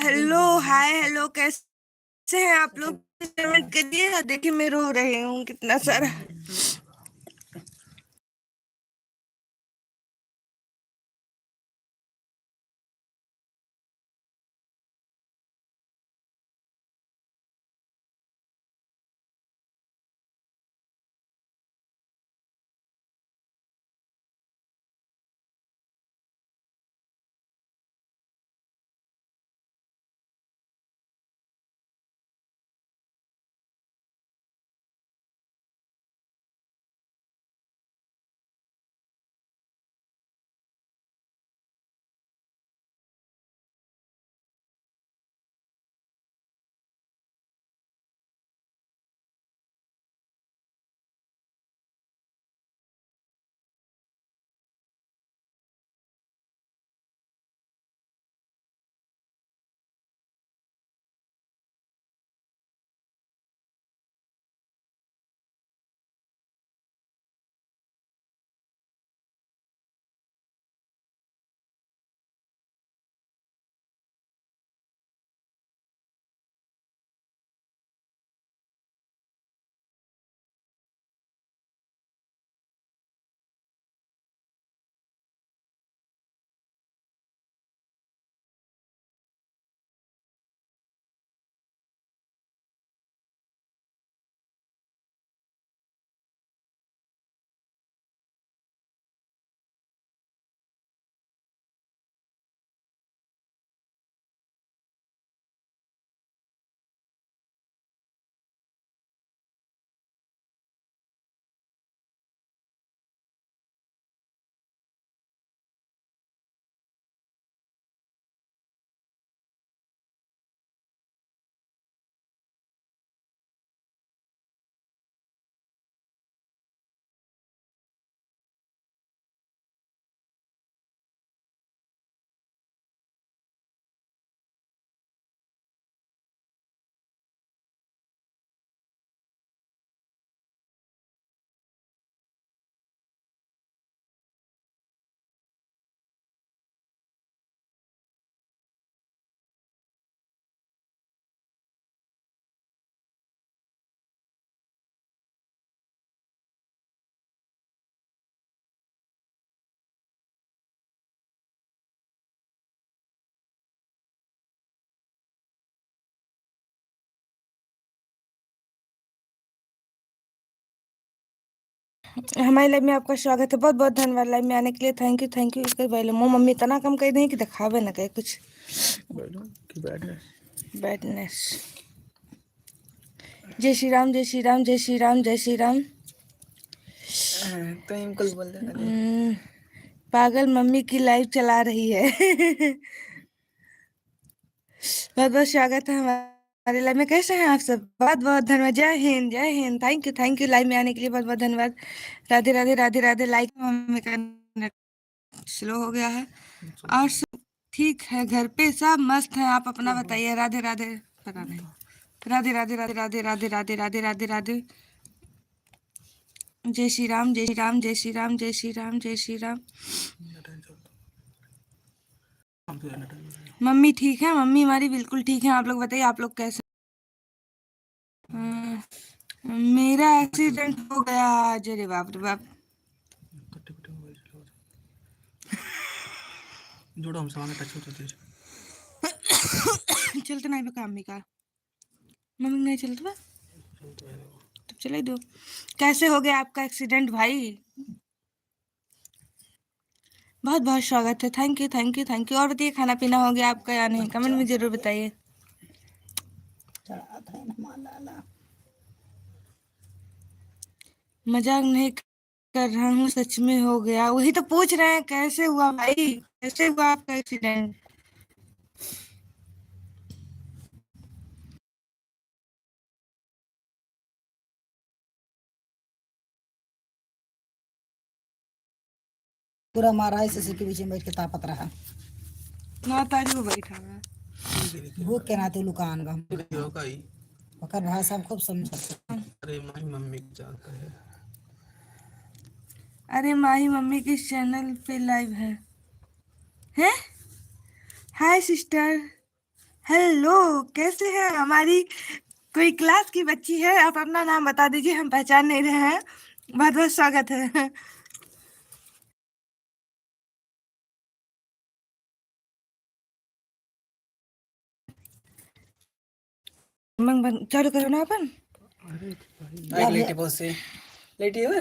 Hello, हाय, hello, कैसे हैं आप लोग? पेमेंट करिएगा। देखिए मैं रो रही हूँ कितना सारा। हमारे लाइव में आपका स्वागत है। बहुत बहुत धन्यवाद लाइव में आने के लिए। Thank you, thank you. इसके पहले मो मम्मी इतना कम कह दें कि दिखावे ना कहे कुछ बैडनेस। जय श्री राम, जय श्री राम, जय श्री राम, जय श्री राम। तो इनको बोल दे पागल मम्मी की लाइव चला रही है। बहुत बहुत स्वागत है हमारे लाइव में। कैसे हैं आप सब? बहुत बहुत धन्यवाद। जय हिंद, जय Hind. Thank you, thank you live में आने के लिए। बहुत बहुत धन्यवाद। राधे राधे, राधे राधे। लाइक मम्मी का नेट स्लो हो गया है। और सब ठीक है? घर पे सब मस्त है। आप अपना बताइए। राधे राधे। पता नहीं। राधे राधे, राधे राधे, राधे राधे, राधे राधे, राधे। जय श्री राम, जय श्री राम, जय श्री राम, जय श्री राम, जय श्री राम। मम्मी ठीक है? मम्मी हमारी बिल्कुल ठीक है। आप लोग बताइए, आप लोग कैसे? मेरा एक्सीडेंट हो गया आज। अरे बाप रे बाप। जोड़ो हम सामने टच होते थे। चलते नहीं बका अम्मी का। मम्मी नहीं चलते बा तो चले दो। कैसे हो गया आपका एक्सीडेंट भाई? बहुत बहुत स्वागत है। Thank you, thank you, thank you. और बताइए, खाना पीना हो गया आपका या नहीं? कमेंट में जरूर बताइए। मजाक नहीं कर रहा हूँ, सच में हो गया। वही तो पूछ रहे हैं, कैसे हुआ भाई? कैसे हुआ आपका एक्सीडेंट? पूरा मारा है सीसी के बीच में बैठ के तापत रहा। ना ताज वो बैठा हुआ है। भूख के नाते लुकान बा ओकर भाषा खूब समझता। अरे माही मम्मी जाता है। अरे माही मम्मी किस चैनल पे लाइव है? हैं? हाय सिस्टर, हेलो, कैसे हैं हमारी कोई क्लास की बच्ची है? आप अपना नाम बता दीजिए, हम पहचान नहीं रहे हैं। बहुत बहुत स्वागत है। चालू करो ना अपन। अरे भाई लाइक लेटे पोसे लेटी है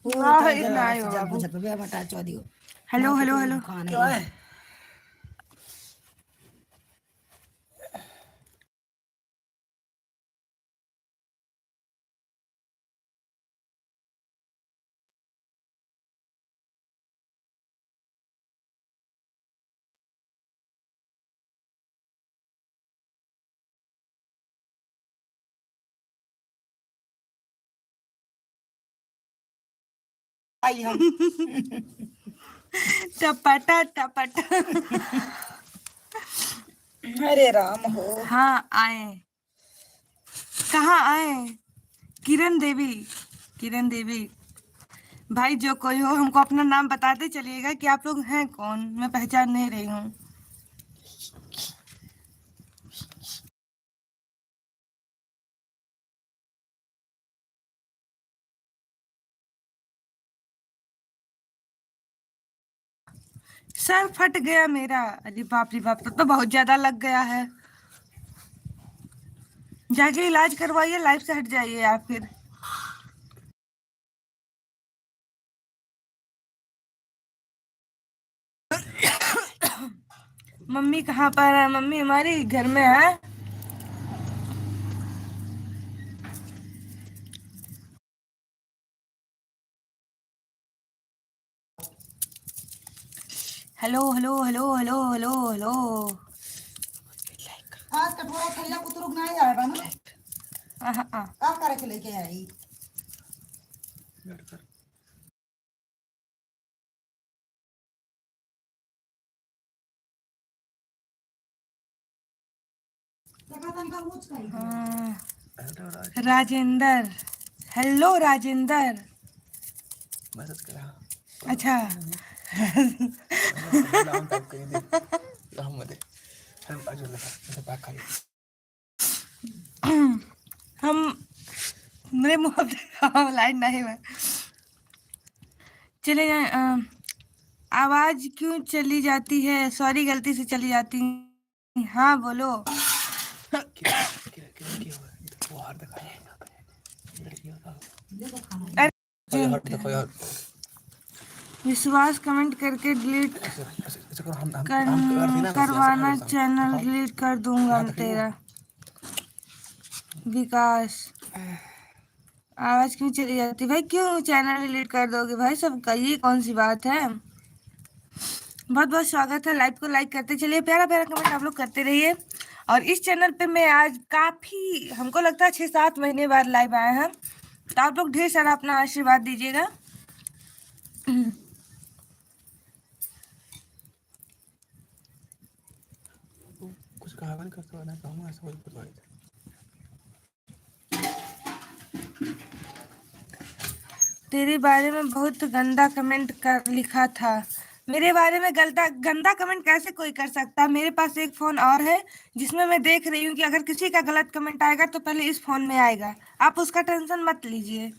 वो ना ता इतना जरा आयो से जब बाबू। जब पे मटा चो दियो हेलो हेलो हेलो। क्यों है आई हम टपटा टपटा। अरे राम हो हाँ आए। कहाँ आए? किरण देवी। किरण देवी। भाई जो कोई हो, हमको अपना नाम बताते चलिएगा कि आप लोग हैं कौन, मैं पहचान नहीं रही हूँ। सर फट गया मेरा। अरे बाप रे बाप, तो बहुत ज्यादा लग गया है। जाके इलाज करवाइए, लाइफ से हट जाइए आप फिर। मम्मी कहाँ पर है? मम्मी हमारी घर में है। Hello hello hello hello hello hello. आज कटोरा थैला कुतरुक नहीं आएगा ना आहा, का करे के लेके आई लड़कर देखा तन का मुझ का hello Rajendra. Hello Rajendra. Message करा अच्छा। डाउन टाइप करी दे राम मध्ये हम बाजू लगा ऐसे बैक खाली हम मेरे मुंह पे लाइन नहीं है। चले जाए। आवाज क्यों चली जाती है? सॉरी, गलती से चली जाती। हाँ बोलो। क्या हुआ वो हार दिखा लड़की होता देखो ये अरे हट देखो यार विश्वास कमेंट करके डिलीट ऐसे ऐसे ऐसे करो हम करती ना वैसे ऐसे करवाना, खड़े होता चैनल दिखाओ डिलीट कर दूंगा यहाँ मैं दिख रही है तेरा। विकास। आवाज क्यों चली जाती भाई? क्यों चैनल डिलीट कर दोगे भाई? सब का ये कौन सी बात है? बहुत बहुत स्वागत है। लाइव को लाइक करते चलिए, प्यारा प्यारा कमेंट आप लोग करते रहिए। और इस चैनल पे मैं आज काफी, हमको लगता है 6-7 महीने बाद लाइव आए हैं, तो आप लोग ढेर सारा अपना आशीर्वाद दीजिएगा। कुछ कहा नहीं करता ना कहूँगा ऐसा कुछ बताया तेरे बारे में बहुत गंदा कमेंट कर लिखा था। मेरे बारे में गंदा गंदा कमेंट कैसे कोई कर सकता है? मेरे पास एक फोन और है जिसमें मैं देख रही हूँ कि अगर किसी का गलत कमेंट आएगा तो पहले इस फोन में आएगा। आप उसका टेंशन मत लीजिए,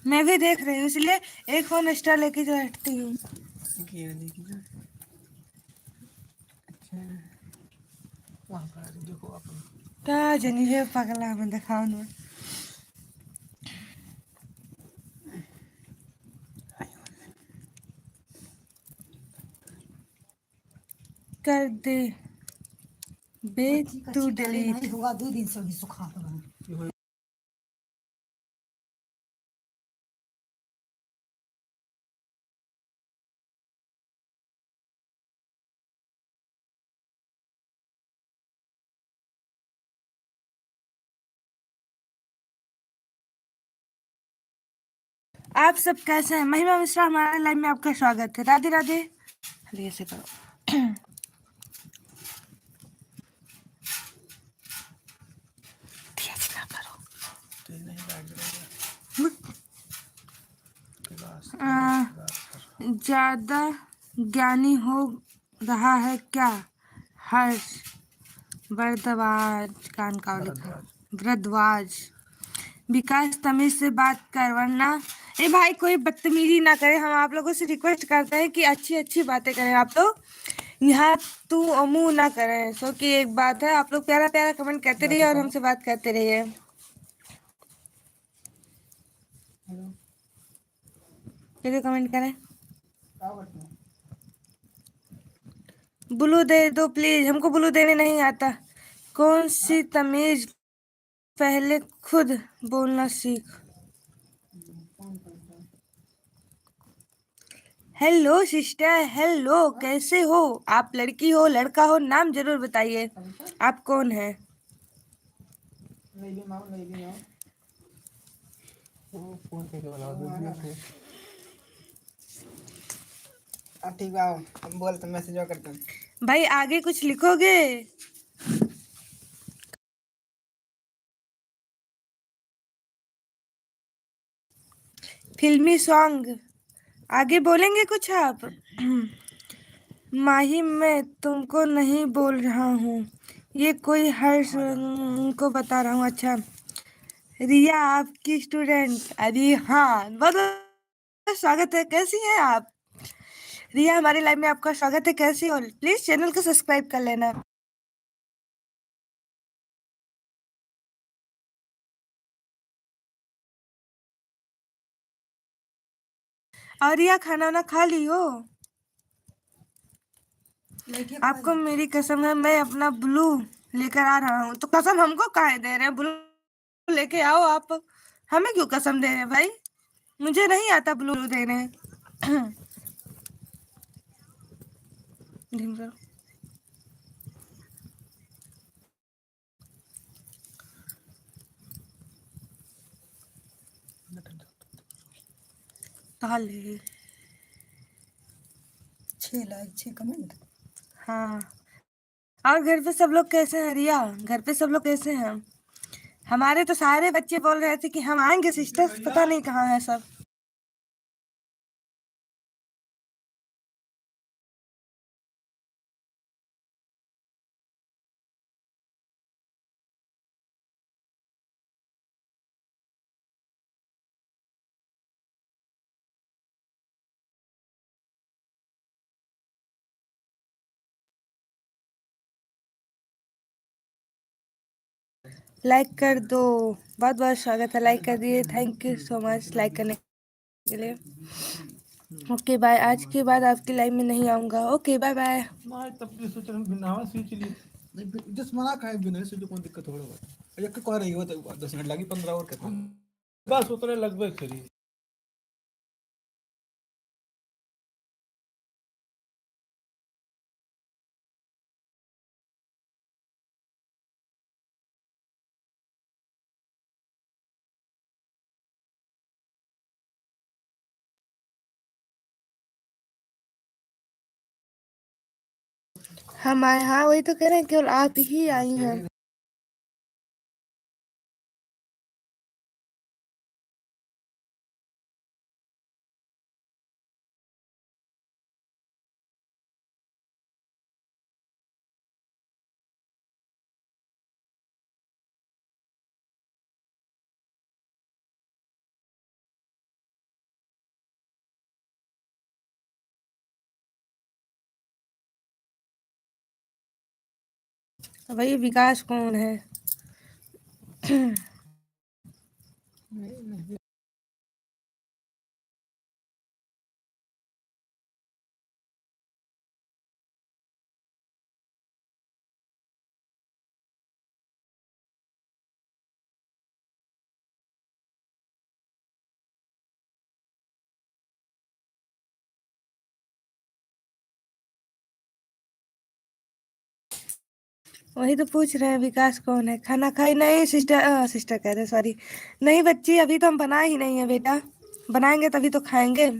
मैं भी देख रही हूँ, इसलिए एक फोन एक्स्ट्रा लेके जो बैठती हूँ। कि ये देखी ना अच्छा वहाँ पर देखो आप का जनी है पगला में दिखाओ ना। कर दे बे तू डिलीट। नहीं होगा 2 दिन से भी सुखा होगा ये आप सब कैसे हैं? महिमा मिश्रा हमारे लाइव में आपका स्वागत है। राधे राधे। अरे ऐसे करो। तेज ना करो। तो नहीं बैठ आ, ज्यादा ज्ञानी हो रहा है क्या हर्ष? भरद्वाज कान का लिखा भरद्वाज। भरद्वाज। विकास तमीज से बात कर वरना। ए भाई कोई बदतमीजी ना करे, हम आप लोगों से रिक्वेस्ट करते हैं कि अच्छी अच्छी बातें करें आप लोग। यहाँ तू मुंह ना करें। सो कि एक बात है, आप लोग प्यारा प्यारा कमेंट करते रहिए और हमसे बात करते रहिए। चलिए कमेंट करें। ब्लू दे दो प्लीज, हमको ब्लू देने नहीं आता। कौन सी तमीज, पहले खुद बोलना सीख। हेलो सिस्टर, हेलो, कैसे हो आप? लड़की हो लड़का हो, नाम जरूर बताइए, आप कौन है? वो फोन पे वाला वीडियो को ठीक है, हम बोलते मैसेज करते हैं। भाई आगे कुछ लिखोगे? फिल्मी सॉन्ग आगे बोलेंगे कुछ आप? माही मैं तुमको नहीं बोल रहा हूँ, ये कोई हर्ष को बता रहा हूँ। अच्छा रिया आपकी स्टूडेंट? अरे हाँ, बहुत बहुत स्वागत है, कैसी हैं आप? रिया हमारे लाइव में आपका स्वागत है, कैसी हो? प्लीज चैनल को सब्सक्राइब कर लेना। और रिया खाना वाना खा ली हो? आपको मेरी कसम है, मैं अपना ब्लू लेकर आ रहा हूँ। तो कसम हमको काहे दे रहे हैं? ब्लू लेके आओ आप, हमें क्यों कसम दे रहे हैं भाई? मुझे नहीं आता ब्लू देने। ढीम करो। ताले 6 लाइक 6 कमेंट। हाँ। और घर पे सब लोग कैसे हैं रिया? घर पे सब लोग कैसे हैं? हमारे तो सारे बच्चे बोल रहे थे कि हम आएंगे सिस्टर, पता नहीं कहाँ है सब। लाइक कर दो, बहुत बहुत स्वागत है, लाइक कर दिए, thank you so much like करने के लिए। ओके बाय, आज के बाद आपकी लाइव में नहीं आऊंगा। Okay bye bye. ना तब की सोच रहा बिना स्विच ली नहीं जिस मना खाए बिना स्विच कौन दिक्कत हो रहा है एक को रही हो तो 10 मिनट लगी 15 और कितना बस उतरे लगभग खरी। हम आए, हाँ वही तो कह रहे हैं, केवल आप ही आई हैं। भाई विकास कौन है? वही तो पूछ रहे हैं विकास कौन है। खाना खाई नहीं सिस्टर? सिस्टर कह रहे, सॉरी। नहीं बच्ची, अभी तो हम बना ही नहीं है बेटा, बनाएंगे तभी तो खाएंगे।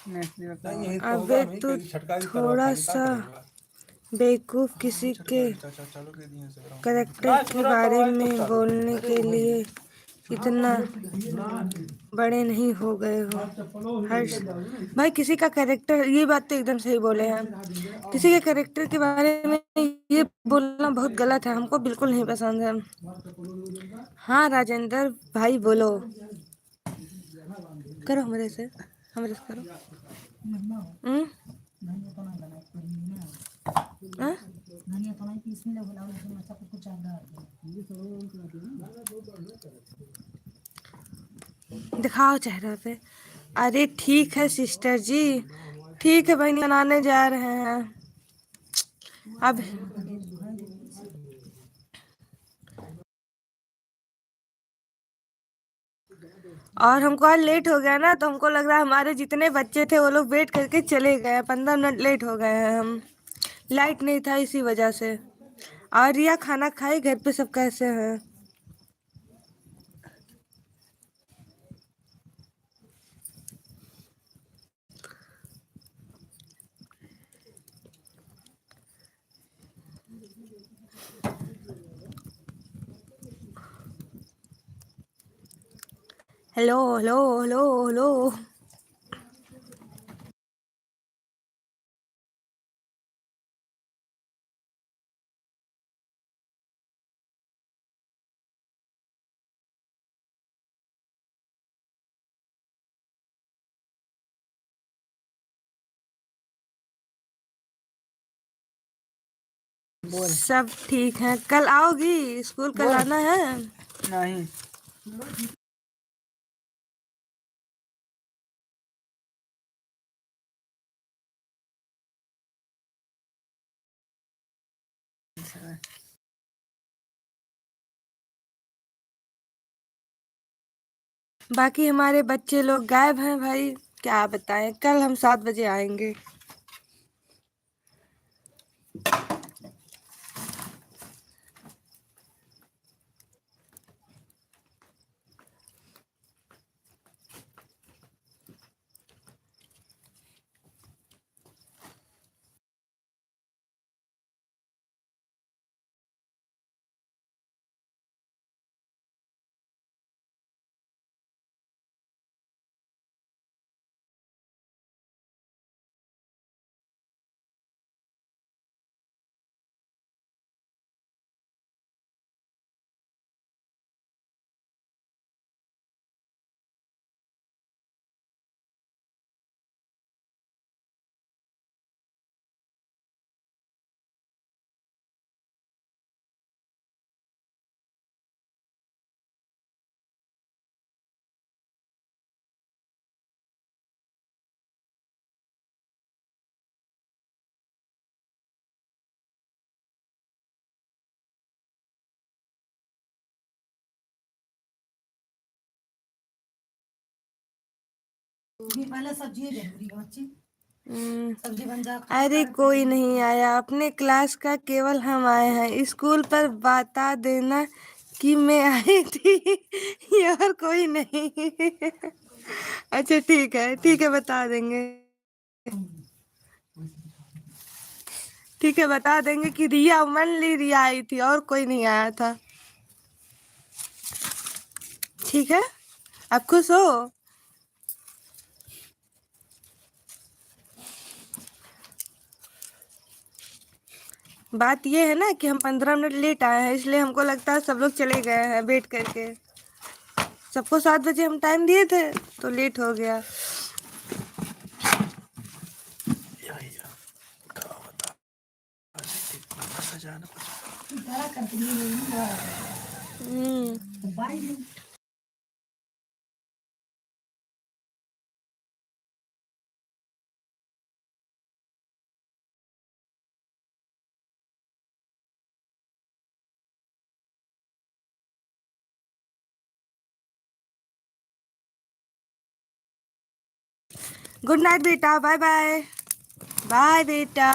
यही तो अबे होगा, मैं तू कहीं छटका ही करवा, थोड़ा खाली क्या सा करेगा। बेवकूफ किसी के चालू कर दिए से बड़ा। करेक्टर के बारे में बोलने के लिए इतना बड़े नहीं हो गए हो हर्ष भाई। किसी का करेक्टर, ये बात तो एकदम सही बोले हैं, किसी के करेक्टर के बारे में ये बोलना बहुत गलत है, हमको बिल्कुल नहीं पसंद है। हाँ राजेंद्र भाई बोलो, करो हमरे से करो। हम्म? हाँ? दिखाओ चेहरा पे। अरे ठीक है सिस्टर जी, ठीक है भाई, बनाने जा रहे हैं अब। और हमको आज लेट हो गया ना, तो हमको लग रहा है हमारे जितने बच्चे थे वो लोग वेट करके चले गए, 15 मिनट लेट हो गए हैं हम। लाइट नहीं था इसी वजह से। और रिया खाना खाई, घर पे सब कैसे हैं? Hello hello hello hello. सब ठीक है, कल आओगी स्कूल, कल आना है? नहीं। बाकी हमारे बच्चे लोग गायब हैं भाई, क्या बताएं, कल हम 7 बजे आएंगे। पहले सब्जी जरूरी है बच्ची, सब्जी बन जा। अरे कोई नहीं आया, अपने क्लास का केवल हम आए हैं। स्कूल पर बता देना कि मैं आई थी ये और कोई नहीं अच्छा ठीक है बता देंगे, ठीक है बता देंगे कि रिया मनली रिया आई थी और कोई नहीं आया था। ठीक है, आप खुश हो? बात ये है ना कि हम 15 मिनट लेट आए हैं, इसलिए हमको लगता है सब लोग चले गए हैं वेट करके। सबको 7 बजे हम टाइम दिए थे तो लेट हो गया। गुड नाइट बेटा, बाय बाय। बाय बेटा,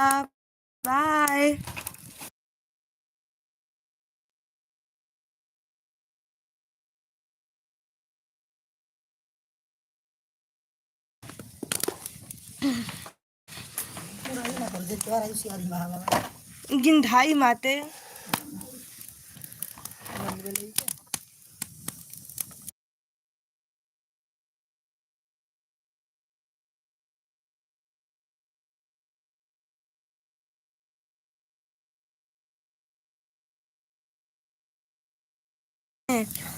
बाय। पूरा ही ना कर दे क्या रही सी आदमी बाबा गिंधाई माते लग गई क्या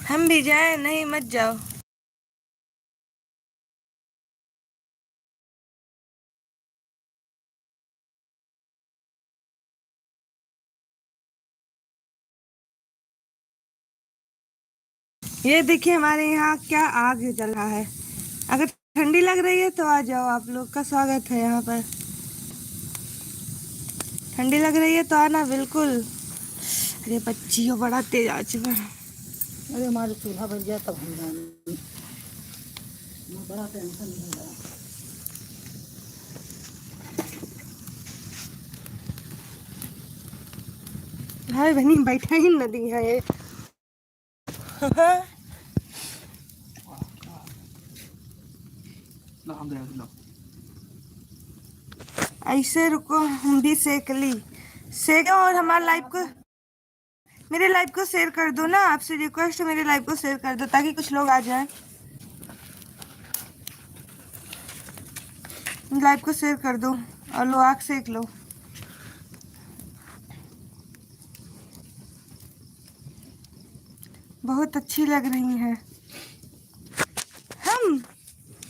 हम भी जाए? नहीं, मत जाओ। ये देखिए हमारे यहाँ क्या आग जल रहा है। अगर ठंडी लग रही है तो आ जाओ, आप लोग का स्वागत है यहाँ पर। ठंडी लग रही है तो आना बिल्कुल। अरे बच्चियों, बड़ा तेज आ चुका है। अरे हमारे चूल्हा बन गया तब हम जाएंगे बड़ा टेंशन हो रहा भाई बहनी बैठा ही नदी है ये। ना हम गए ना ऐसे रुको, हम भी सेक ली। सेको और हमारे लाइव को, मेरे लाइव को शेयर कर दो ना। आपसे रिक्वेस्ट है, मेरे लाइव को शेयर कर दो ताकि कुछ लोग आ जाएं। लाइव को शेयर कर दो और लो आग सेक लो। बहुत अच्छी लग रही है हम।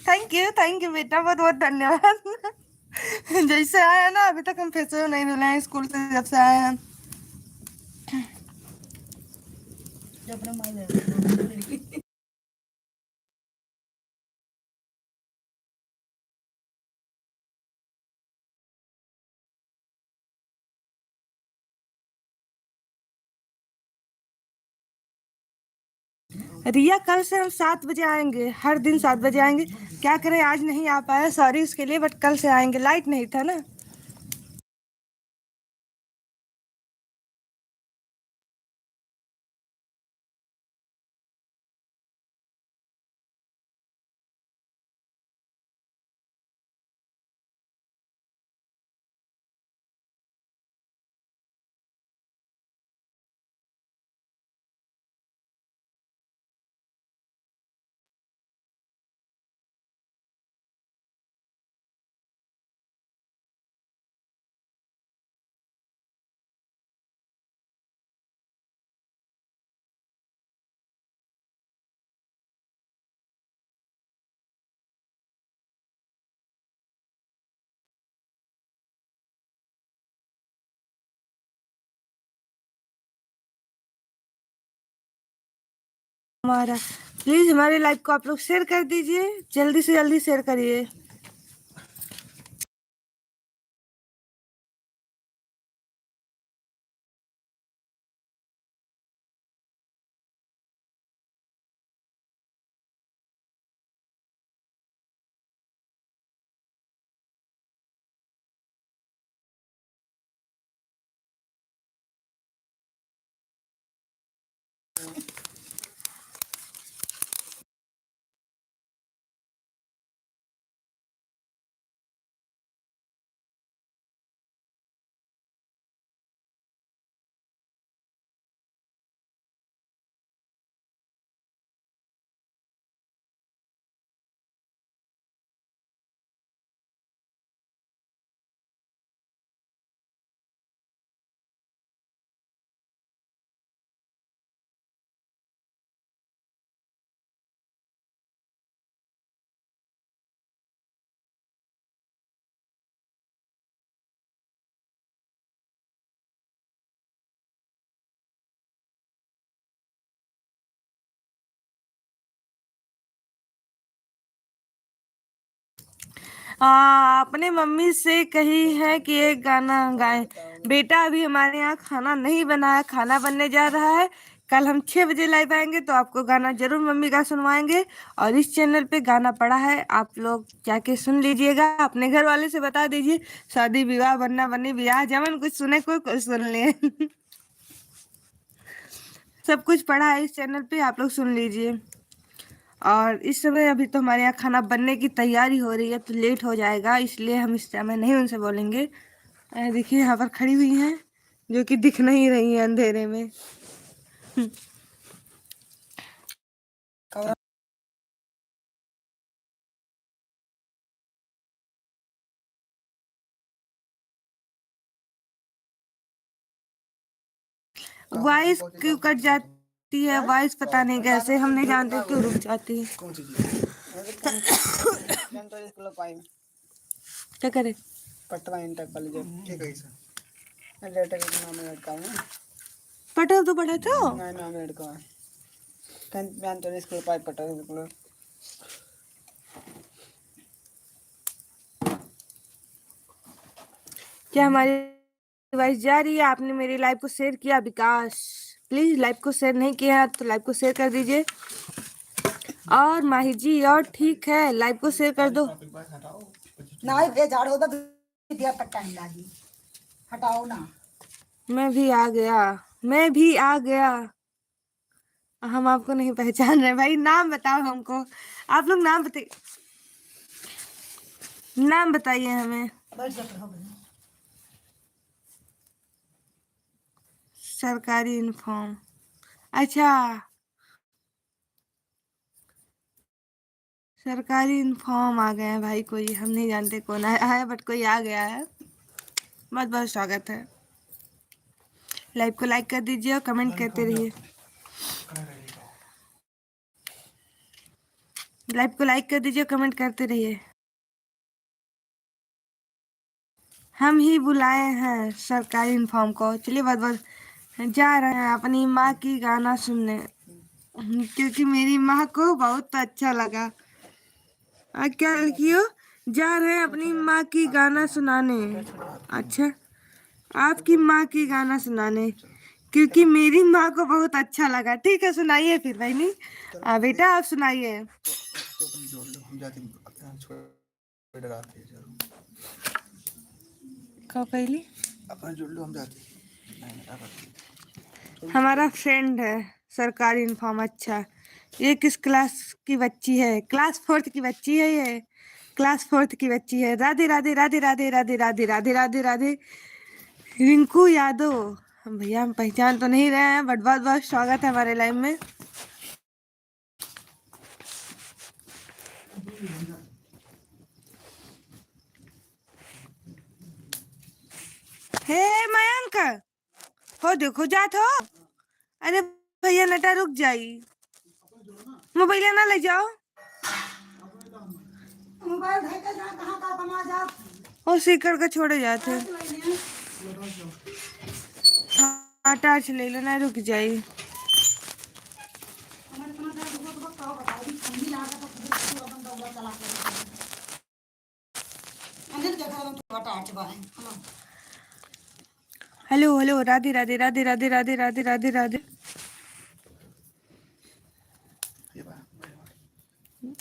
थैंक यू बेटा, बहुत बहुत धन्यवाद। जैसे आया ना, अभी तक हम फेस नहीं धुले हैं स्कूल से जब से आए हैं। जब ना मार रिया, कल से हम 7 बजे आएंगे, हर दिन 7 बजे आएंगे। क्या करें, आज नहीं आ पाया, सॉरी उसके लिए, बट कल से आएंगे। लाइट नहीं था ना। हमारा प्लीज हमारे लाइव को आप लोग शेयर कर दीजिए, जल्दी से जल्दी शेयर करिए। अपने मम्मी से कही है कि एक गाना गाएं। बेटा अभी हमारे यहाँ खाना नहीं बना है, खाना बनने जा रहा है। कल हम 6 बजे लाइव आएंगे तो आपको गाना जरूर मम्मी का सुनवाएंगे। और इस चैनल पे गाना पड़ा है, आप लोग जाके सुन लीजिएगा। अपने घर वाले से बता दीजिए, शादी विवाह, बनना बनी ब्याह, जमन कुछ सुने कोई सुन ले। सब कुछ पड़ा है इस चैनल पे, आप लोग सुन लीजिए। और इस समय अभी तो हमारे यहाँ खाना बनने की तैयारी हो रही है, तो लेट हो जाएगा, इसलिए हम इस समय नहीं उनसे बोलेंगे। देखिए यहाँ पर खड़ी हुई हैं, जो कि दिख नहीं रही है अंधेरे में। वॉइस क्यों कट जाती है? वॉइस पता नहीं कैसे, हम नहीं जानते क्यों रुक जाती है। क्या करे? पटवा इंटर कॉलेज ठीक है सर लेटर के नाम लड़का है पढ़ो तो पढ़े तो नाम लड़का है टेंथ में अंतर स्कूल पाई पटा बिल्कुल क्या हमारी वॉइस जा रही है? आपने मेरी लाइव को शेयर किया विकास? प्लीज लाइव को शेयर नहीं किया तो लाइव को शेयर कर दीजिए। और माही जी और ठीक है, लाइव को शेयर कर दो। नहीं बे झाड़ो तो दिया तक टाइम लागी हटाओ ना। मैं भी आ गया, मैं भी आ गया। हम आपको नहीं पहचान रहे भाई, नाम बताओ हमको। आप लोग नाम बताइए, नाम बताइए हमें। बैठ जा हो गए सरकारी यूनिफॉर्म, अच्छा सरकारी यूनिफॉर्म आ गए हैं भाई। कोई हम नहीं जानते कौन आया है, बट कोई आ गया है। बहुत बहुत स्वागत है। लाइव को लाइक कर दीजिए और कमेंट करते रहिए। लाइव को लाइक कर दीजिए, कमेंट करते रहिए। हम ही बुलाए हैं सरकारी यूनिफॉर्म को। चलिए बहुत बहुत जा रहे हैं अपनी माँ की गाना सुनने, क्योंकि मेरी माँ को बहुत अच्छा लगा। क्या लिखियो? जा रहे हैं अपनी माँ की गाना सुनाने। अच्छा, आपकी माँ की गाना सुनाने, क्योंकि मेरी माँ को बहुत अच्छा लगा। ठीक है सुनाइए फिर भाई। नहीं बेटा आप सुनाइए। क्या कहली? अपना जोड़ लो हम जाते हमारा फ्रेंड है सरकारी यूनिफॉर्म। अच्छा, ये किस क्लास की बच्ची है? क्लास 4th की बच्ची है ये, क्लास 4th की बच्ची है। राधे राधे राधे राधे राधे राधे राधे राधे राधे। रिंकू यादव। हम भैया हम पहचान तो नहीं रहे हैं, बट बहुत बहुत स्वागत है हमारे लाइव में। हे मयंक, हो देखो जात हो। अरे भैया नटा रुक जाई, मोबाइल ना ले जाओ। मोबाइल है का जहाँ कहाँ का कमा जा और सीकर के छोड़े जाते। हाँ टार्च ले लो ना, रुक जाई। Hello hello, Radhe Radhe Radhe Radhe Radhe Radhe Radhe Radhe.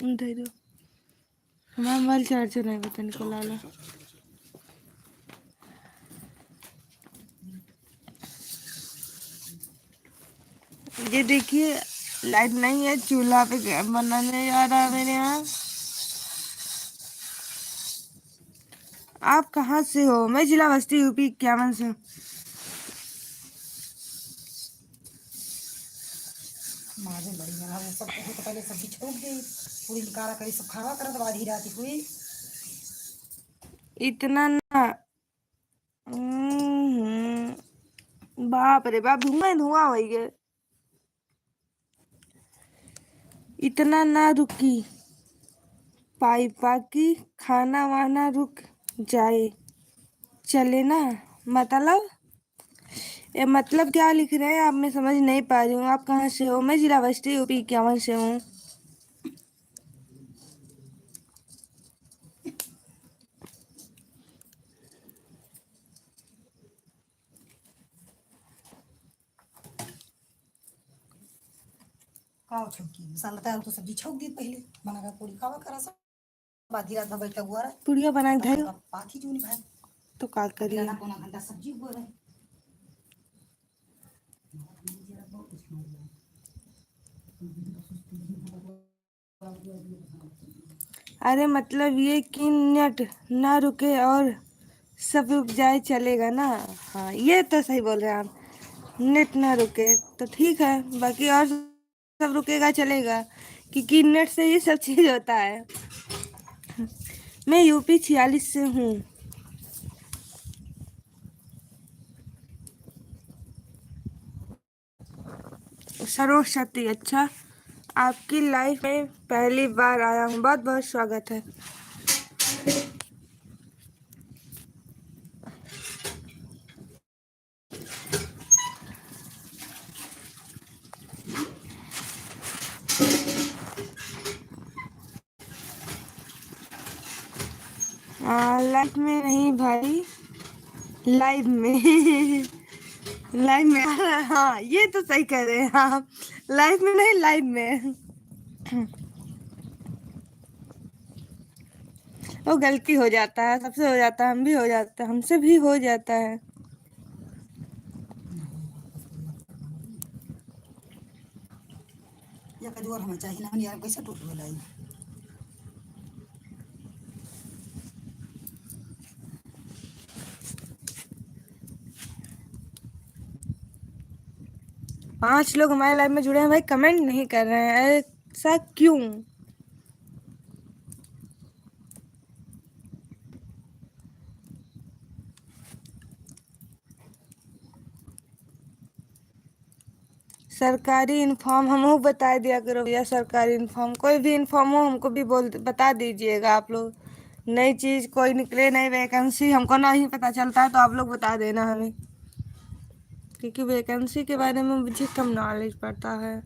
दे दो हमारा मोबाइल चार्जर नहीं, पता नहीं को लाला। ये देखिए लाइट नहीं है, चूल्हा पे बनाने जा रहा है मेरे यहाँ। आप कहाँ से हो? मैं जिला बस्ती यूपी 51 से हूँ। मारे बढ़िया वो सब तो पहले सब्जी छोड़ दी पूरी निकाला करी सब खावा करत बाधी राती हुई इतना ना बाप रे बाप, धुआं ही धुआं हो गया। इतना ना रुकी पाई बाकी खाना वाना रुक जाए चले ना। मतलब ये मतलब क्या लिख रहे हैं आप? मैं समझ नहीं पा रही हूँ। आप कहाँ से हो? मैं जिला बस्ती यूपी 51 से हूँ। खाओ छौकी मसाला तैयार तो सब्जी छोक दी पहले बना कर पूरी खावा करा सब बाधी रात में बैठा हुआ रहा पुड़िया बना के धरो पाथी जो नहीं भाई तो का करिए। अगला कोना घंटा सब्जी हुआ रहे अरे मतलब ये कि नेट ना रुके और सब रुक जाए चलेगा ना। हाँ ये तो सही बोल रहे हैं आप, नेट ना रुके तो ठीक है, बाकी और सब रुकेगा चलेगा, क्योंकि नेट से ही सब चीज़ होता है। मैं यूपी 46 से हूँ। सरोज सती, अच्छा आपकी लाइफ में पहली बार आया हूँ, बहुत बहुत स्वागत है। लाइफ में नहीं भाई, लाइव में। लाइव में हाँ ये तो सही कह रहे हैं आप, लाइफ में नहीं लाइव में। वो गलती हो जाता है, सबसे हो जाता है, हम भी हो जाता है, हमसे भी हो जाता है। या कदू और हमें चाहिए ना यार, कैसे टूट गई। 5 लोग हमारे लाइव में जुड़े हैं भाई, कमेंट नहीं कर रहे हैं, ऐसा क्यों? सरकारी इन्फॉर्म हमको बता दिया करो भैया, सरकारी इन्फॉर्म कोई भी इन्फॉर्म हो हमको भी बोल बता दीजिएगा आप लोग। नई चीज़ कोई निकले, नई वैकेंसी हमको नहीं पता चलता है तो आप लोग बता देना हमें, क्योंकि वैकेंसी के बारे में मुझे कम नॉलेज पड़ता है।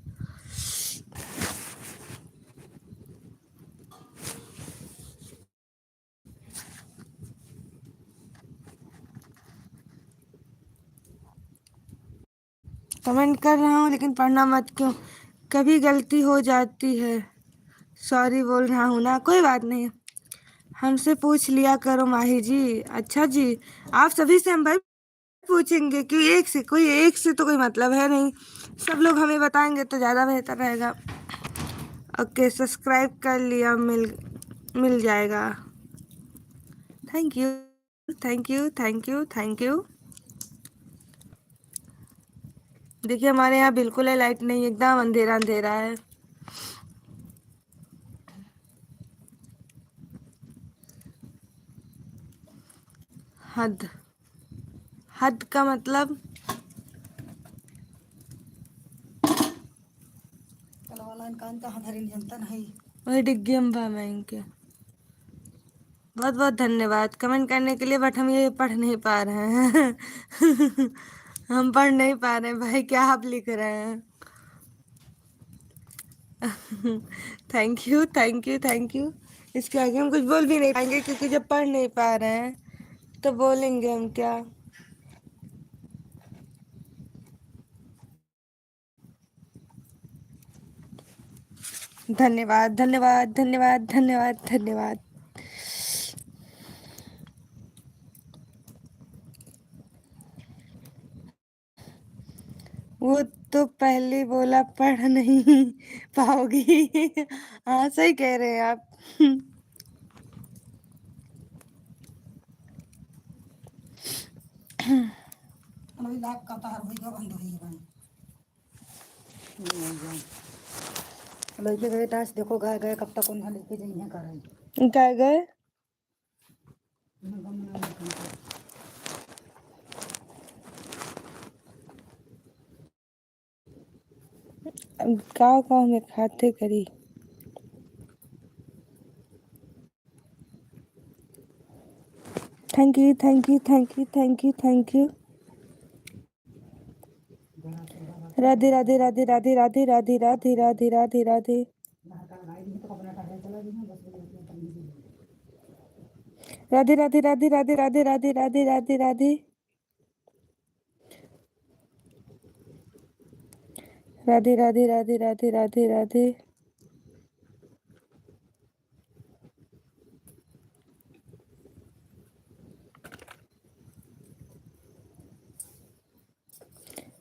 कमेंट कर रहा हूँ लेकिन पढ़ना मत क्यों, कभी गलती हो जाती है, सॉरी बोल रहा हूँ ना, कोई बात नहीं, हमसे पूछ लिया करो माही जी। अच्छा जी, आप सभी से हम भाई पूछेंगे कि एक से, कोई एक से तो कोई मतलब है नहीं, सब लोग हमें बताएंगे तो ज़्यादा बेहतर रहेगा। ओके सब्सक्राइब कर लिया, मिल जाएगा। Thank you thank you thank you thank you. देखिए हमारे यहाँ बिल्कुल है लाइट नहीं, एकदम अंधेरा अंधेरा है। हद, हद का मतलब चलो ऑनलाइन काम तो हमारे जनता नहीं। वही डिग्गी अम्बा मैं के बहुत बहुत धन्यवाद कमेंट करने के लिए, बट हम ये पढ़ नहीं पा रहे हैं। हम पढ़ नहीं पा रहे हैं भाई, क्या आप लिख रहे हैं? Thank you thank you thank you. इसके आगे हम कुछ बोल भी नहीं पाएंगे, क्योंकि जब पढ़ नहीं पा रहे हैं तो बोलेंगे हम क्या। धन्यवाद धन्यवाद धन्यवाद धन्यवाद धन्यवाद। वो तो पहले बोला पढ़ नहीं पाओगी। हाँ सही कह रहे हैं आप। अभी लाख का तार होगा बंद हो गई। लड़के गए टास देखो गए गए कब तक उन्हें लेके जाइए कर क्या गए? गाँव गाँव में खाते करी। Thank you thank you thank you thank you thank you. Radhe Radhe Radhe Radhe Radhe Radhe Radhe Radhe Radhe Radhe. Radhe Radhe Radhe Radhe Radhe Radhe Radhe Radhe Radhe. Radhe Radhe Radhe Radhe Radhe Radhe.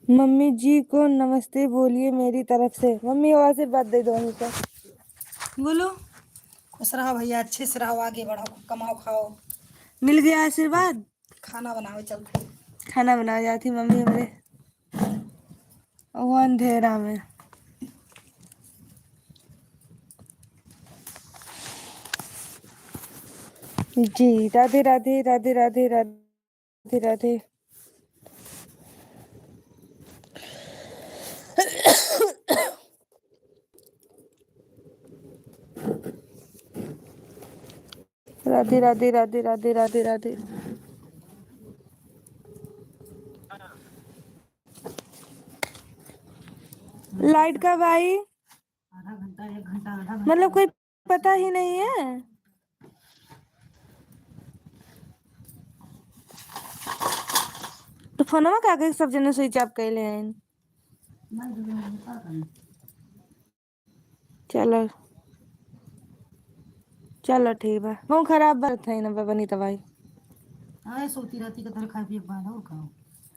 Mummy ji को नमस्ते बोलिए मेरी तरफ से, मम्मी और आशीर्वाद दे दो हमको। बोलो। खुश रहो भैया, अच्छे से रहो, आगे बढ़ो, कमाओ खाओ, मिल गया आशीर्वाद। खाना बनाओ चलते। खाना बना जाती मम्मी हमारे, वो अंधेरा में। जी राधे राधे राधे राधे राधे राधे। राधे राधे राधे राधे राधे राधे। लाइट कब आई? आधा घंटा, 1 घंटा, आधा घंटा। मतलब कोई पता ही नहीं है। तो फोनमा का के सब जने स्विच ऑफ कैले हैं। चलो चलो ठीक बा। वो खराब बात है ना बनी तबाई। हाँ, सोती रहती का तरह खाए पिए के बाद और खाओ।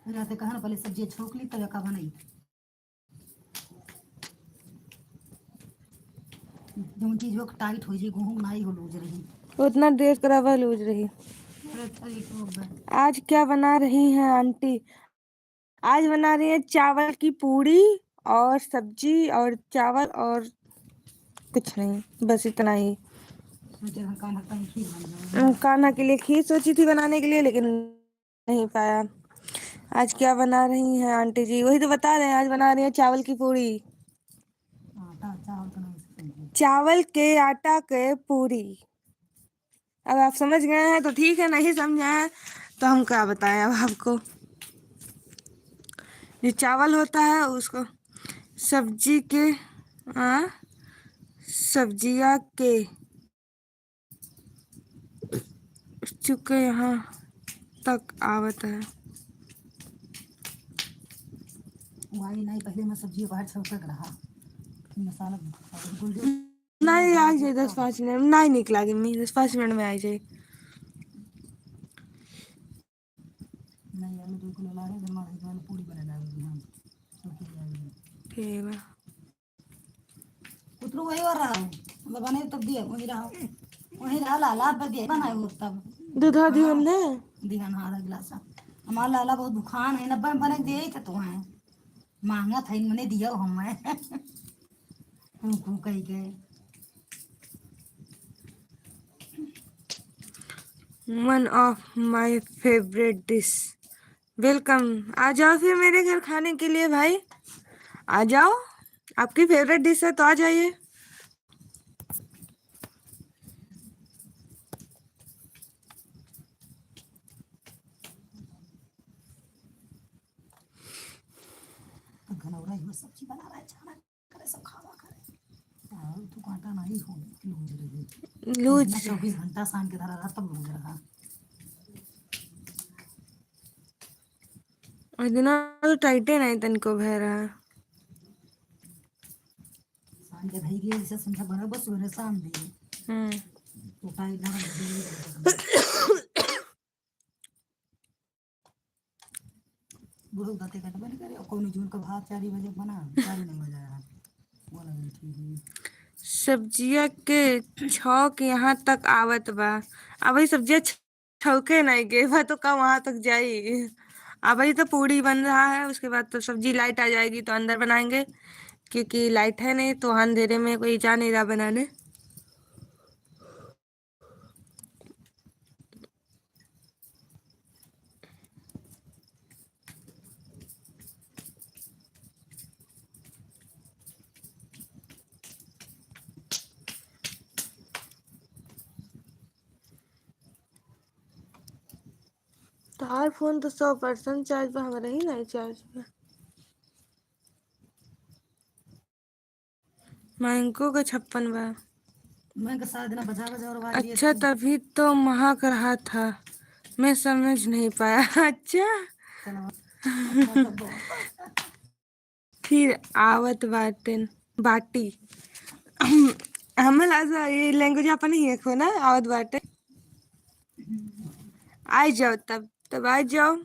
रहते कहा ना पहले सब्जी छोक ली तब का बनाई। जो चीज वो टाइट हो जी, गेहूं नाई हो लूज रही। उतना देर करावा लूज रही। अरे आज क्या बना रही हैं आंटी? आज बना रही है चावल की पूड़ी और सब्जी और चावल और कुछ नहीं, बस इतना ही। कान्हा के लिए खीर सोची थी बनाने के लिए लेकिन नहीं पाया। आज क्या बना रही हैं आंटी जी? वही तो बता रहे हैं, आज बना रही है चावल की पूड़ी। चावल के आटा के पूरी। अब आप समझ गए हैं तो ठीक है, नहीं समझे हैं तो हम क्या बताएं अब आपको। ये चावल होता है उसको सब्जी के सब्जिया के चुके यहाँ तक आवत है। नहीं पहले मैं सब्जी बाहर छोड़ रहा मसाला नहीं आ जाए 10-5 मिनट नहीं निकला गिम्मी, 10-5 मिनट में आ जाए। नहीं आलू 2 किलो ला रहे हैं, पूरी बना हाँ ठीक है उतरू वही और रहा मतलब बने तब दिए वही रहा लाला पे दिए बनाए वो तब दूध दिहन ने दिहन आधा गिलास हमारा लाला बहुत दुखान है 90 में बने दिए थे तो है महंगा था इन्होंने दिया हम कही गए one of my favourite dish. Welcome, आ जाओ फिर मेरे घर खाने के लिए भाई, आ जाओ। आपकी फेवरेट डिश है तो आ जाइए। घनौरा ही सब्जी बना रहा है छाना करे सब खावा करे तो कांटा नहीं हो लूज रही लूज 24 घंटा शाम के धरा रहा तब लूज रहा और दिन तो टाइटे नहीं तनको भय रहा। शाम के धई गए जैसे समझा बराबर सवेरे शाम दे तो टाइट ना बुढ़ो दाते का बन करे और कौन जून का भात 4 बजे बना 4 नहीं बजा रहा बोला ठीक है सब्जिया के छौक यहाँ तक आवत बा। अब ये सब्जिया छौके नहीं गए बा तो का वहां तक जाई। अब ही तो पूड़ी बन रहा है, उसके बाद तो सब्जी लाइट आ जाएगी तो अंदर बनाएंगे, क्योंकि लाइट है नहीं तो अंधेरे में कोई जा नहीं रहा बनाने। तार फोन तो 100% चार्ज पर हमारा ही नहीं चार्ज पे। मैंको का 56 बा। मैं का सारा दिन बजा बजा और आवाज अच्छा तभी तो महक रहा था, मैं समझ नहीं पाया। अच्छा फिर आवत बातें बाटी। हमें लाजा ये लैंग्वेज अपन ही है ना, आवत बाटे। आ जाओ तब आ जाओ।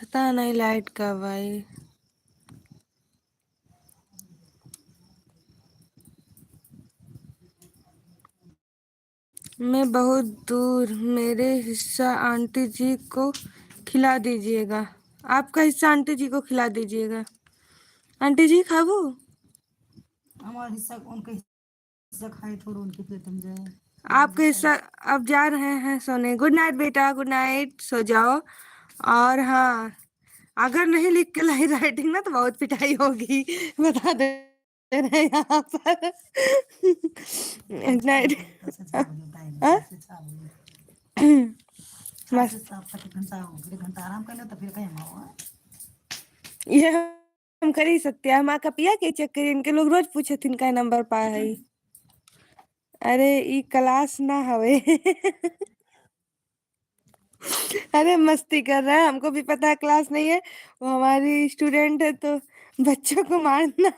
पता नहीं लाइट कब आई। मैं बहुत दूर, मेरे हिस्सा आंटी जी को खिला दीजिएगा। आपका हिस्सा आंटी जी को खिला दीजिएगा। आंटी जी खाबू? हमारा हिस्सा उनके हिस्सा खाए थोड़ा उनके पेट में जाए। आपके हिस्सा अब जा रहे हैं सोने। गुड नाइट बेटा, गुड नाइट, सो जाओ। और हाँ, अगर नहीं लिख के लाई राइटिंग ना तो बहुत पिटाई होगी, बता दे रहे हैं यहाँ पर। Good night. कैसे छाप देता है हाँ? कैसे छाप देता बस है साफ तक घंटा हो फिर घंटा आराम कर ले तो फिर कहीं माओ ये हम कर ही सकते हैं। हमारा पिया के चेक करिए, इनके लोग रोज पूछे थिन का नंबर पाया है। अरे ई क्लास ना हवे। अरे मस्ती कर रहा है, हमको भी पता है क्लास नहीं है, वो हमारी स्टूडेंट है तो बच्चों को मारना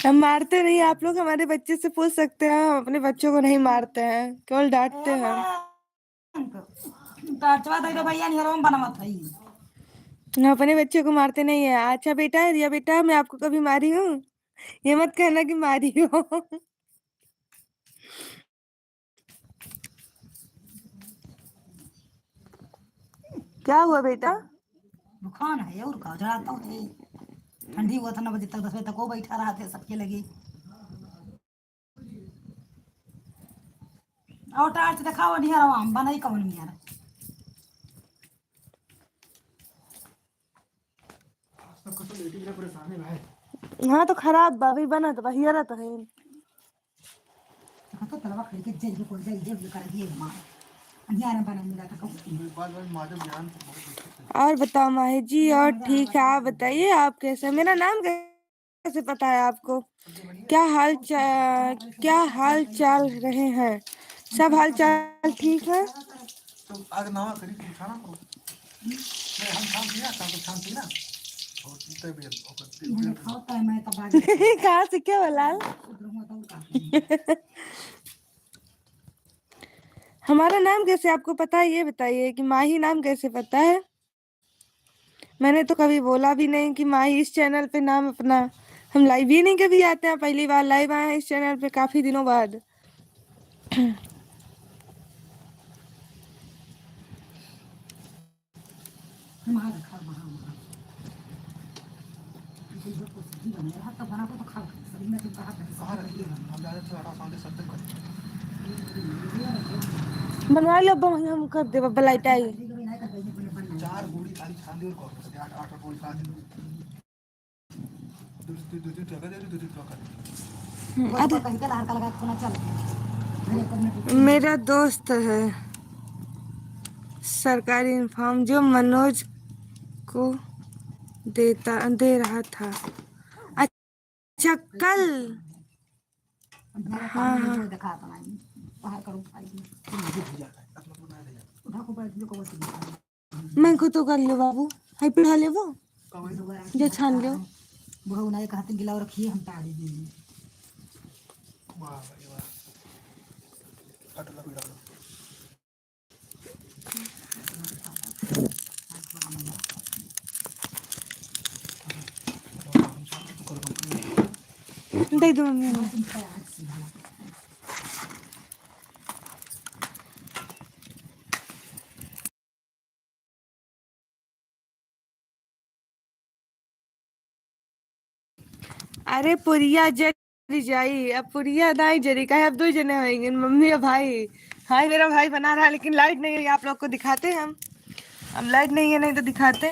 हम मारते नहीं। आप लोग हमारे बच्चे से पूछ सकते हैं, हम अपने बच्चों को नहीं मारते हैं, केवल डांटते हैं। टाचवा दे दो भैया नहीं रोम बनावत है हम अपने बच्चों को मारते नहीं है। अच्छा बेटा, रिया बेटा, मैं आपको कभी मारी हूँ? ये मत कहना कि मारी हो। क्या हुआ बेटा? दुकान है और का जलाता हूँ ठंडी हुआ था 9 बजे तक 10 बजे तक वो बैठा रहा थे सबके लगे और टार्च दिखाओ नहीं रहा हम बना ही कौन नहीं यार हाँ तो खराब बाबी बना तो भैया रहा तो है। तो तलवा खड़ी के जल्दी को जल्दी कर दिए मां अंधियारा बना मिला था और बताओ माही जी, और ठीक है, आप बताइए आप कैसे हैं? मेरा नाम कैसे पता है आपको? क्या हाल चाल रहे हैं? सब हाल चाल ठीक है? तो आग नवा करी खाना करो मैं हम खाम दिया काम तो खाम ना और तय भी ओकर खाता है मैं तो बाजी कहाँ से क्या बोला? हमारा नाम कैसे आपको पता है, ये बताइए कि माही नाम कैसे पता है? मैंने तो कभी बोला भी नहीं कि माही इस चैनल पे नाम अपना। हम लाइव ही नहीं कभी आते हैं, पहली बार लाइव आए हैं इस चैनल पे काफी दिनों बाद। मार खा महा बना तो बना को तो खा सभी में तो कहा बाहर हम ज्यादा से 8:30 कर बनवा लो हम कर दे बलाइट आई। 4 गोली खाली छान दे और कर 8 गोली खा दे दूसरी जगह दे दूसरी जगह कहीं का लार का लगा खोना चल मेरा दोस्त है सरकारी इन्फॉर्म जो मनोज को दे रहा था। अच्छा कल? हाँ हाँ दिखा बाहर करो उठा को बैठ को मैं को तो कर लो बाबू, हाई पिढ़ा ले वो जो छान लो। बुढ़ऊ ना कहते गिलाव रखिए हम ताड़ी दी वाह भाई वाह कटला भी डालो दे दो मम्मी ने। अरे पुरिया जरी जाई, अब पुरिया दाई जरी का है, अब 2 जने होंगे, मम्मी और भाई। हाय मेरा भाई बना रहा है लेकिन लाइट नहीं है, आप लोग को दिखाते हैं हम। अब लाइट नहीं है, नहीं तो दिखाते।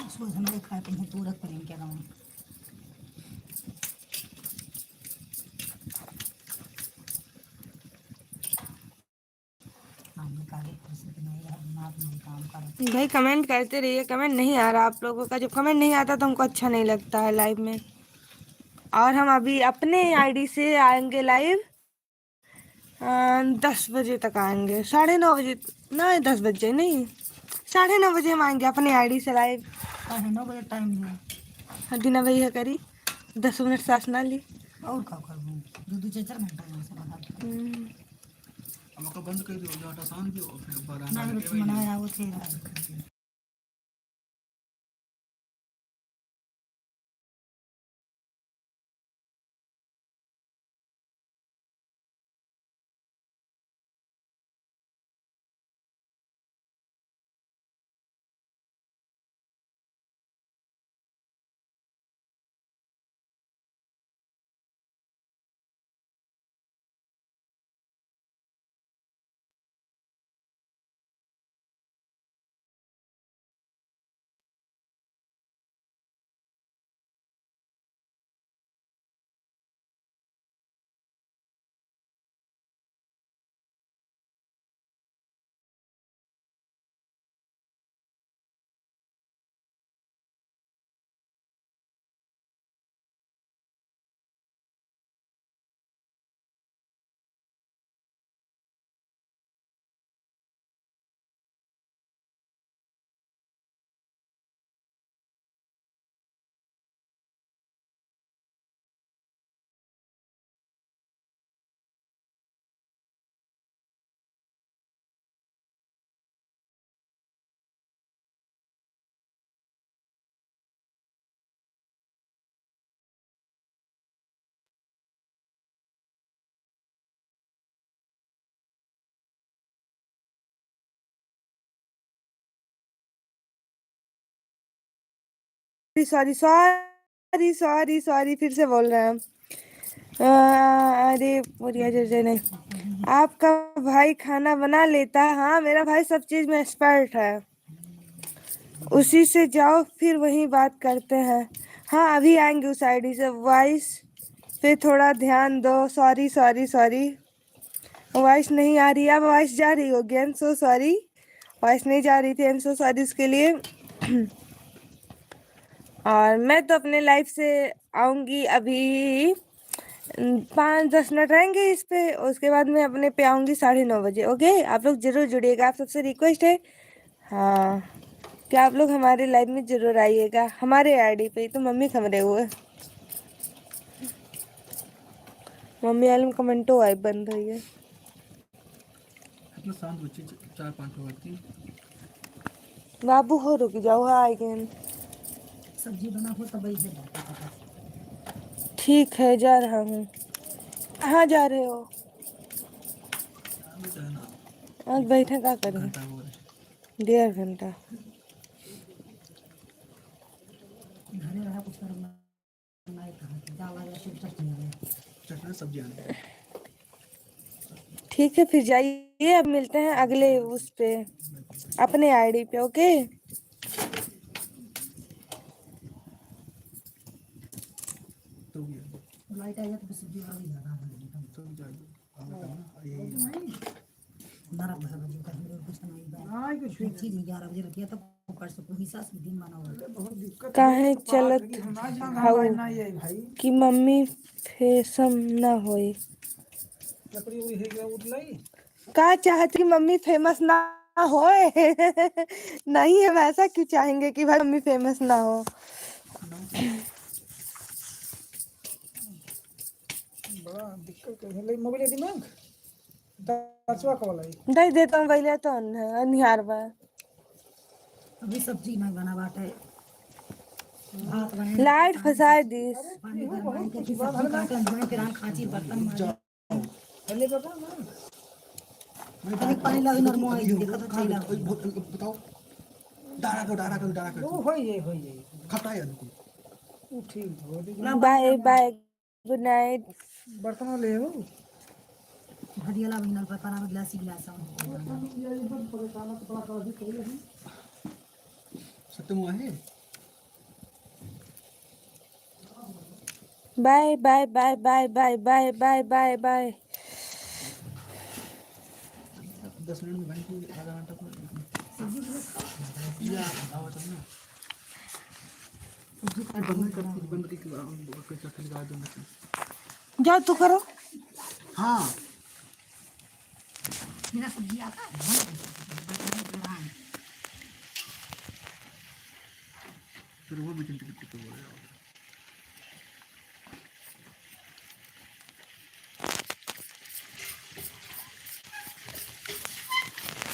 सोच हमारे खाते हैं तो रख करें क्या गाँव भाई कमेंट करते रहिए, कमेंट नहीं आ रहा आप लोगों का, जब कमेंट नहीं आता तो हमको अच्छा नहीं लगता है लाइव में। और हम अभी अपने आईडी से आएंगे लाइव 10 बजे तक आएंगे, 9:30 बजे, नहीं 10 बजे नहीं, 9:30 बजे हम आएंगे अपने आईडी से लाइव। 9 बजे टाइम है हड्डी ना भैया करी 10 मिनट सांस ना ली। और का कर दो 4 घंटा में से बता अब का बंद कर दो जो आटा सान दियो फिर बारह ना ना रोटी बनाया वो थे सॉरी सॉरी सॉरी सॉरी फिर से बोल रहे हैं अरे बोलिए जय नहीं। आपका भाई खाना बना लेता है? हाँ मेरा भाई सब चीज में एक्सपर्ट है। उसी से जाओ फिर वही बात करते हैं। हाँ अभी आएंगे उस आईडी से। वॉइस पे थोड़ा ध्यान दो। सॉरी सॉरी सॉरी वॉइस नहीं आ रही। अब वॉइस जा रही होगी। I am so sorry. Voice नहीं जा रही थी। आई एम सो सॉरी इसके लिए। और मैं तो अपने लाइफ से आऊँगी अभी 5-10 मिनट रहेंगे इस पे। उसके बाद मैं अपने पे आऊँगी 9:30 बजे। ओके आप लोग जरूर जुड़िएगा। आप सबसे रिक्वेस्ट है हाँ कि आप लोग हमारे लाइव में जरूर आइएगा। हमारे आईडी पे तो मम्मी खमरे हुए। मम्मी वाले में कमेंटो आई बंद हुई है। इतना शांत बच्चे 4-5 होती बाबू हो रुक जाओ। हाँ आएंगे। सब्जी बना हो तब ही से ठीक है जा रहा हूँ। कहाँ जा रहे हो? आज बैठे क्या करें? घंटा हो रहा 1.5 घंटा। घरे रहा कुछ करना नहीं कहा जावा या फिर चटनी चटना सब्जी आने ठीक है फिर जाइए। अब मिलते हैं अगले उस पे अपने आईडी पे। ओके तो गया लाइट आई तो सब्जी वाला भी ज्यादा तो जाइए ये नरक भर बजे का हीरो कुछ नहीं हां कुछ चीज 11 बजे रखिए तब कर सको हिसाब से दिन बना हुआ बहुत दिक्कत काहे चलत हाउ कि मम्मी फेसम ना होई। लकड़ी हुई है क्या उठलाई का चाहती मम्मी फेमस ना होए? नहीं हम ऐसा क्यों चाहेंगे कि भाई मम्मी फेमस ना हो। बड़ा दिक्कत है ले मोबाइल दिमाग 10वां कॉल है दे देता हूँ पहले तो निहार बा। अभी सब्जी नहीं बना बाटे भात बने लाइट फंसाए दिस। पानी गरमाई के फिर सब्जी काटन बने फिर खांची बर्तन माजे पहले बता ना मैंने पानी लावे नरमो आई देखा तो चाहिए बताओ डारा कर ओ होई खटा है वो ठीक हो बाय बाय गुड नाइट। बर्तन ले हो भदियाला बिनल पर पारा गिलास गिलास सत्यम हुआ है bye bye bye bye bye bye bye bye bye. 10 minute में बन आधा घंटा या आवत ना बंद करके लगा दूंगा जाओ तू करो। हाँ मेरा सब्जी आता है फिर वो भी चिंतित बोल रहा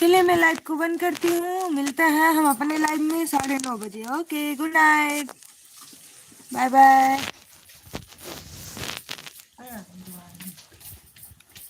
चलिए मैं लाइव को बंद करती हूँ, मिलते हैं हम अपने लाइव में 9:30 बजे। Okay, good night, bye bye.